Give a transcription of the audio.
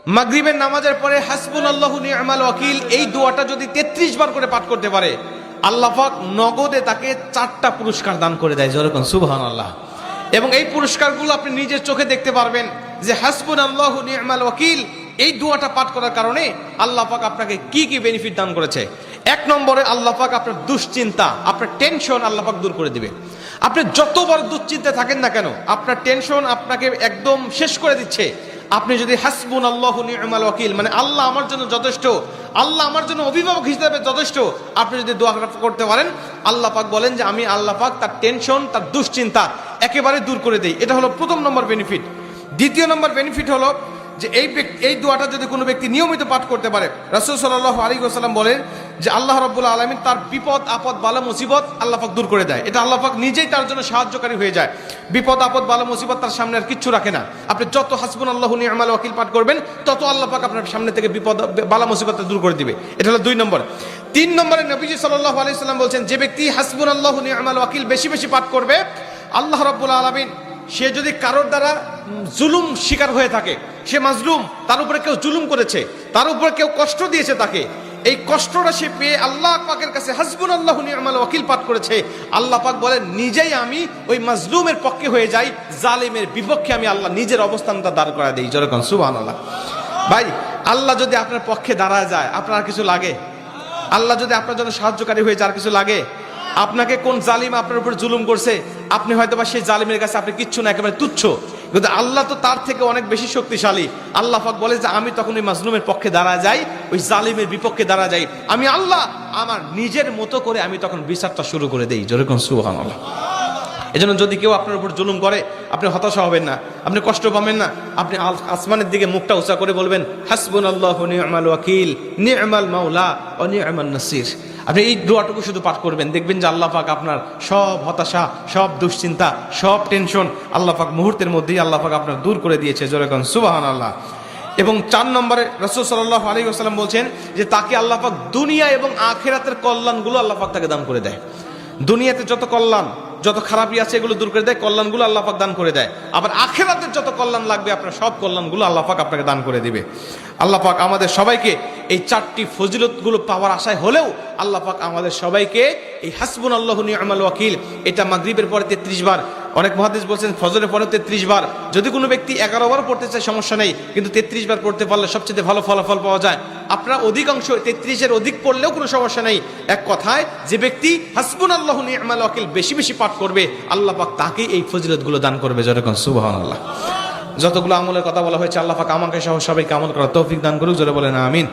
মাগরিবের নামাজের পরে হাসবুনাল্লাহু নি'মাল ওয়াকিল এই দোয়াটা যদি 33 বার করে পাঠ করতে পারে, আল্লাহ পাক নগদে তাকে 4টা পুরস্কার দান করে দেয়। যেরকম সুবহানাল্লাহ। এবং এই পুরস্কারগুলো আপনি নিজের চোখে দেখতে পারবেন যে হাসবুনাল্লাহু নি'মাল ওয়াকিল এই দোয়াটা পাঠ করার কারণে আল্লাহ পাক আপনাকে কি কি বেনিফিট দান করেছে। 1 নম্বরে আল্লাহ পাক আপনার দুশ্চিন্তা, আপনার টেনশন আল্লাহ পাক দূর করে দিবে। আপনি যত বড় দুশ্চিন্তায় থাকেন না কেন, আপনার টেনশন আপনাকে একদম শেষ করে দিচ্ছে। আপনি যদি হাসবুনাল্লাহু নি'মাল ওয়াকিল মানে আল্লাহ আমার জন্য যথেষ্ট, আল্লাহ আমার জন্য অভিভাবক হিসেবে যথেষ্ট, আপনি যদি দোয়া করতে পারেন, আল্লাহ পাক বলেন যে আমি আল্লাহ পাক তার টেনশন, তার দুশ্চিন্তা একেবারে দূর করে দেই। এটা হলো প্রথম নম্বর বেনিফিট। দ্বিতীয় নম্বর বেনিফিট হলো যে এই দোয়াটা যদি কোনো ব্যক্তি নিয়মিত পাঠ করতে পারে, রাসূল সাল্লাল্লাহু আলাইহি ওয়াসাল্লাম বলেন যে আল্লাহ রাব্বুল আলামিন তার বিপদ আপদ বালা মুসিবত আল্লাহ পাক দূর করে দেয়। এটা আল্লাহ পাক নিজেই তার জন্য সাহায্যকারী হয়ে যায়। বিপদ আপদ বালা মুসিবত তার সামনে আর কিচ্ছু রাখে না। আপনি যত হাসবুনাল্লাহু নি'মাল ওয়াকিল পাঠ করবেন, তত আল্লাহ পাক আপনার সামনে থেকে বিপদ বালা মুসিবত দূর করে দিবে। এটা হলো 2 নম্বর। 3 নম্বরে নবীজি সাল্লাল্লাহু আলাইহি ওয়াসাল্লাম বলছেন, যে ব্যক্তি হাসবুনাল্লাহু নি'মাল ওয়াকিল বেশি বেশি পাঠ করবে, আল্লাহ রাব্বুল আলামিন সে যদি কারোর দ্বারা জুলুম শিকার হয়ে থাকে, সে মাজলুম, তার উপরে কেউ জুলুম করেছে, তার উপরে কেউ কষ্ট দিয়েছে, তাকে এই কষ্টটা সে পেয়ে আল্লাহ পাকের কাছে হাসবুনাল্লাহু নি'মাল ওয়াকিল পাঠ করেছে, আল্লাহ পাক বলেন নিজেই আমি ওই মাজলুমের পক্ষে হয়ে যাই, জালিমের বিপক্ষে আমি আল্লাহ নিজের অবস্থানটা দাঁড় করা দেই। যেরকম সুবহানাল্লাহ। ভাই, আল্লাহ যদি আপনার পক্ষে দাঁড়ায় যায়, আপনার আর কিছু লাগে? আল্লাহ যদি আপনার জন্য সাহায্যকারী হয়ে যায়, আর কিছু লাগে? আপনাকে কোন জালিম আপনার উপর জুলুম করছে, আপনি হয়তো বা সেই জালিমের কাছে আপনি কিচ্ছু না, একেবারে তুচ্ছ, কিন্তু আল্লাহ তো তার থেকে অনেক বেশি শক্তিশালী। আল্লাহ পাক বলে যে আমি তখন ওই মাজলুমের পক্ষে দাঁড়া যাই, ওই জালিমের বিপক্ষে দাঁড়া যাই, আমি আল্লাহ আমার নিজের মতো করে আমি তখন বিচারটা শুরু করে দেই। যেরকম সুবহানাল্লাহ। এজন্য যদি কেউ আপনার উপর জুলুম করে, আপনি হতাশা হবেন না, আপনি কষ্ট পাবেন না, আপনি আসমানের দিকে মুখটা উঁচা করে বলবেন হাসবুনাল্লাহু নি'মাল ওয়াকিল নি'মাল মাওলা ওয়া নি'মান নাসির। আপনি এই দোয়াটুকু শুধু পাঠ করবেন, দেখবেন যে আল্লাহ পাক আপনার সব হতাশা, সব দুশ্চিন্তা, সব টেনশন আল্লাহ পাক মুহূর্তের মধ্যেই আল্লাহ পাক আপনার দূর করে দিয়েছে। যেরকম সুবহানাল্লাহ। এবং 4 নম্বরে রাসূল সাল্লাল্লাহু আলাইহি ওয়াসাল্লাম বলছেন যে তাকে আল্লাহ পাক দুনিয়া এবং আখিরাতের কল্যাণগুলো আল্লাহ পাক তাকে দান করে দেয়। দুনিয়াতে যত কল্যাণ, যত খারাপই আছে এগুলো দূর করে দেয়, কল্যাণগুলো আল্লাহ পাক দান করে দেয়। আবার আখিরাতের যত কল্যাণ লাগবে আপনার সব কল্যাণগুলো আল্লাহ পাক আপনাকে দান করে দিবে। আল্লাহ পাক আমাদের সবাইকে এই 4টি ফজিলতগুলো পাওয়ার আশায় হলেও আল্লাহ পাক আমাদের সবাইকে এই হাসবুনাল্লাহু নি'মাল ওয়াকিল এটা মাগরিবের পরে 33 বার, অনেক মুহাদ্দিস বলছেন ফজরের পরে 33 বার, যদি কোনো ব্যক্তি 11 বার পড়তে চায় সমস্যা নেই, কিন্তু 33 বার পড়তে পারলে সবচেয়ে ভালো ফলাফল পাওয়া যায়। আপনারা অধিকাংশ 33-এর অধিক পড়লেও কোনো সমস্যা নেই। এক কথায় যে ব্যক্তি হাসবুনাল্লাহু নি'মাল ওয়াকিল বেশি বেশি পাঠ করবে, আল্লাহ পাক তাকে এই ফজিলতগুলো দান করবে। যেরকম সুবহানাল্লাহ। যতগুলো আমলের কথা বলা হয়েছে, আল্লাহ পাক আমাকে সহ সবাইকে আমল করার তৌফিক দান করুক। জোরে বলেন আমিন।